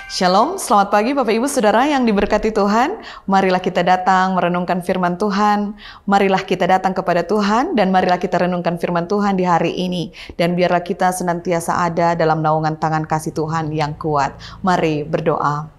Shalom, selamat pagi Bapak Ibu Saudara yang diberkati Tuhan. Marilah kita datang merenungkan firman Tuhan. Marilah kita datang kepada Tuhan dan marilah kita renungkan firman Tuhan di hari ini. Dan biarlah kita senantiasa ada dalam naungan tangan kasih Tuhan yang kuat. Mari berdoa.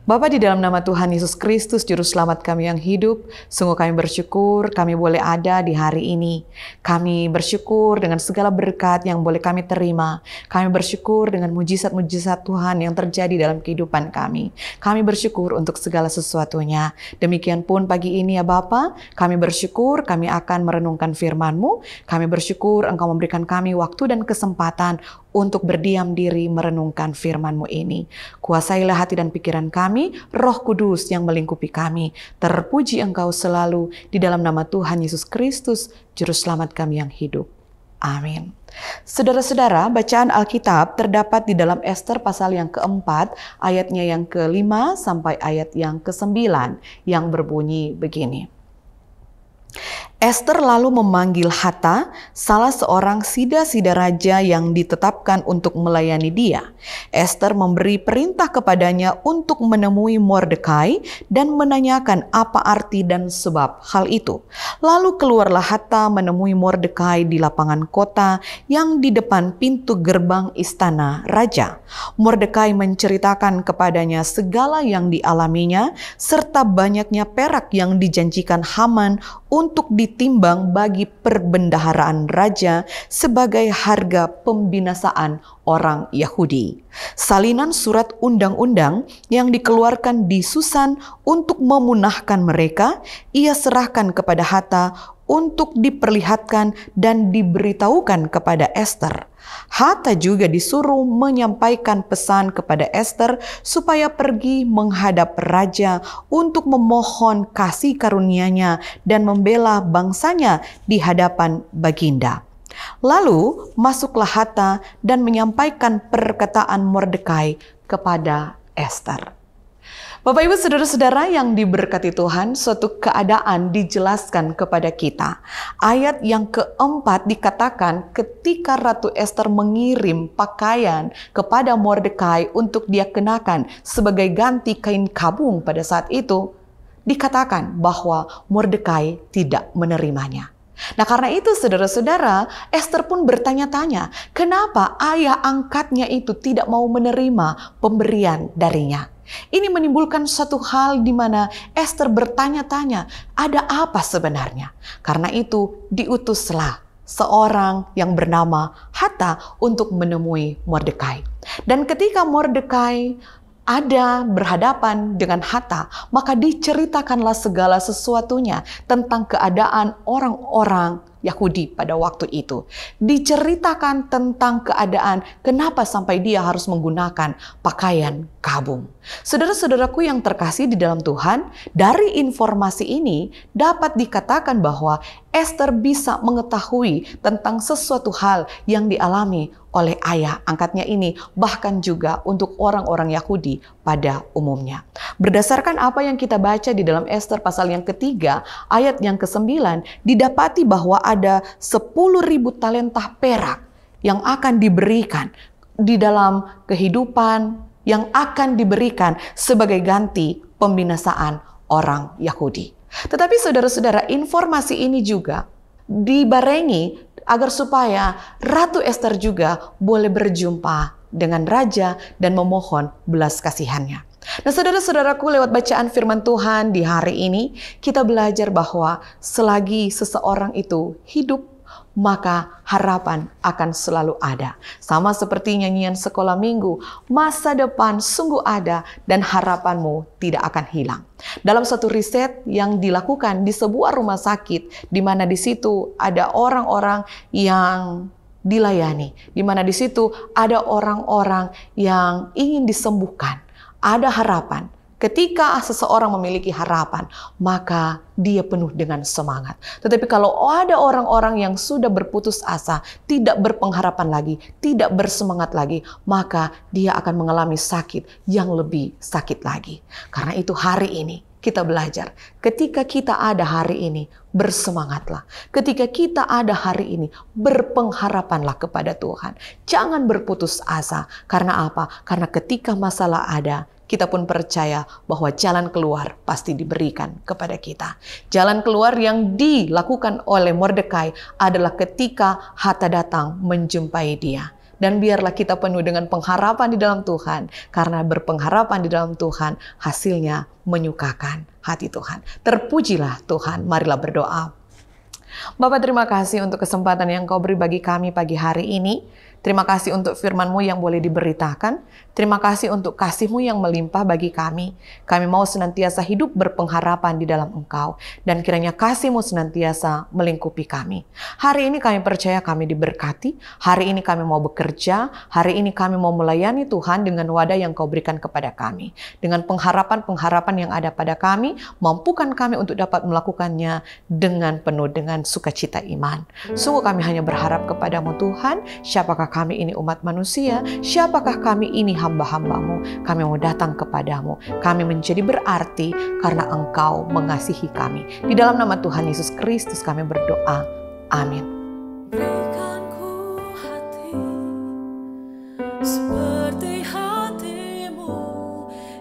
Bapa, di dalam nama Tuhan Yesus Kristus, Juru Selamat kami yang hidup, sungguh kami bersyukur kami boleh ada di hari ini. Kami bersyukur dengan segala berkat yang boleh kami terima. Kami bersyukur dengan mujizat-mujizat Tuhan yang terjadi dalam kehidupan kami. Kami bersyukur untuk segala sesuatunya. Demikian pun pagi ini ya Bapa, kami bersyukur kami akan merenungkan firman-Mu. Kami bersyukur Engkau memberikan kami waktu dan kesempatan untuk berdiam diri merenungkan firman-Mu ini. Kuasailah hati dan pikiran kami, Roh Kudus yang melingkupi kami. Terpuji Engkau selalu di dalam nama Tuhan Yesus Kristus, Juru Selamat kami yang hidup. Amin. Saudara-saudara, bacaan Alkitab terdapat di dalam Ester pasal yang keempat, ayatnya yang ke-5 sampai ayat yang ke-9, yang berbunyi begini. Ester lalu memanggil Hatta, salah seorang sida-sida raja yang ditetapkan untuk melayani dia. Ester memberi perintah kepadanya untuk menemui Mordekai dan menanyakan apa arti dan sebab hal itu. Lalu keluarlah Hatta menemui Mordekai di lapangan kota yang di depan pintu gerbang istana raja. Mordekai menceritakan kepadanya segala yang dialaminya serta banyaknya perak yang dijanjikan Haman untuk ditimbang bagi perbendaharaan raja sebagai harga pembinasaan orang Yahudi. Salinan surat undang-undang yang dikeluarkan di Susan untuk memunahkan mereka, ia serahkan kepada Hatta untuk diperlihatkan dan diberitahukan kepada Ester. Hatta juga disuruh menyampaikan pesan kepada Ester supaya pergi menghadap raja untuk memohon kasih karunia-Nya dan membela bangsanya di hadapan baginda. Lalu masuklah Hatta dan menyampaikan perkataan Mordekai kepada Ester. Bapak Ibu Saudara-saudara yang diberkati Tuhan, suatu keadaan dijelaskan kepada kita. Ayat yang keempat dikatakan ketika Ratu Ester mengirim pakaian kepada Mordekai untuk dia kenakan sebagai ganti kain kabung pada saat itu, dikatakan bahwa Mordekai tidak menerimanya. Nah, karena itu saudara-saudara, Ester pun bertanya-tanya, kenapa ayah angkatnya itu tidak mau menerima pemberian darinya? Ini menimbulkan suatu hal di mana Ester bertanya-tanya, ada apa sebenarnya? Karena itu diutuslah seorang yang bernama Hatta untuk menemui Mordekai. Dan ketika Mordekai ada berhadapan dengan Hatta, maka diceritakanlah segala sesuatunya tentang keadaan orang-orang Yahudi pada waktu itu. Diceritakan tentang keadaan kenapa sampai dia harus menggunakan pakaian kabung. Saudara-saudaraku yang terkasih di dalam Tuhan, dari informasi ini dapat dikatakan bahwa Ester bisa mengetahui tentang sesuatu hal yang dialami oleh ayah angkatnya ini, bahkan juga untuk orang-orang Yahudi pada umumnya. Berdasarkan apa yang kita baca di dalam Ester pasal yang ketiga, ayat yang ke-9, didapati bahwa ada 10.000 talenta perak yang akan diberikan di dalam kehidupan, yang akan diberikan sebagai ganti pembinasaan orang Yahudi. Tetapi saudara-saudara, informasi ini juga dibarengi agar supaya Ratu Ester juga boleh berjumpa dengan raja dan memohon belas kasihannya. Nah, saudara-saudaraku, lewat bacaan firman Tuhan di hari ini, kita belajar bahwa selagi seseorang itu hidup, maka harapan akan selalu ada. Sama seperti nyanyian sekolah minggu, masa depan sungguh ada dan harapanmu tidak akan hilang. Dalam satu riset yang dilakukan di sebuah rumah sakit, di mana di situ ada orang-orang yang dilayani, di mana di situ ada orang-orang yang ingin disembuhkan, ada harapan. Ketika seseorang memiliki harapan, maka dia penuh dengan semangat. Tetapi kalau ada orang-orang yang sudah berputus asa, tidak berpengharapan lagi, tidak bersemangat lagi, maka dia akan mengalami sakit yang lebih sakit lagi. Karena itu hari ini kita belajar. Ketika kita ada hari ini, bersemangatlah. Ketika kita ada hari ini, berpengharapanlah kepada Tuhan. Jangan berputus asa. Karena apa? Karena ketika masalah ada, kita pun percaya bahwa jalan keluar pasti diberikan kepada kita. Jalan keluar yang dilakukan oleh Mordekai adalah ketika Hatta datang menjumpai dia. Dan biarlah kita penuh dengan pengharapan di dalam Tuhan. Karena berpengharapan di dalam Tuhan, hasilnya menyukakan hati Tuhan. Terpujilah Tuhan, marilah berdoa. Bapa, terima kasih untuk kesempatan yang Kau beri bagi kami pagi hari ini. Terima kasih untuk firman-Mu yang boleh diberitakan. Terima kasih untuk kasih-Mu yang melimpah bagi kami. Kami mau senantiasa hidup berpengharapan di dalam Engkau. Dan kiranya kasih-Mu senantiasa melingkupi kami. Hari ini kami percaya kami diberkati. Hari ini kami mau bekerja. Hari ini kami mau melayani Tuhan dengan wadah yang Kau berikan kepada kami. Dengan pengharapan-pengharapan yang ada pada kami, mampukan kami untuk dapat melakukannya dengan penuh dengan sukacita iman. Sungguh kami hanya berharap kepadamu Tuhan. Siapakah kami ini umat manusia? Siapakah kami ini hamba-hambamu? Kami mau datang kepadamu. Kami menjadi berarti karena Engkau mengasihi kami. Di dalam nama Tuhan Yesus Kristus kami berdoa. Amin. Berikan ku hati seperti hatimu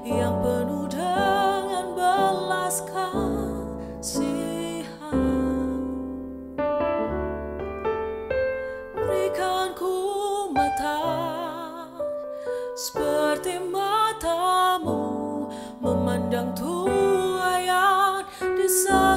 yang penuh dengan belas kasihan. Berikan ku mata seperti matamu memandang tuayan di sana.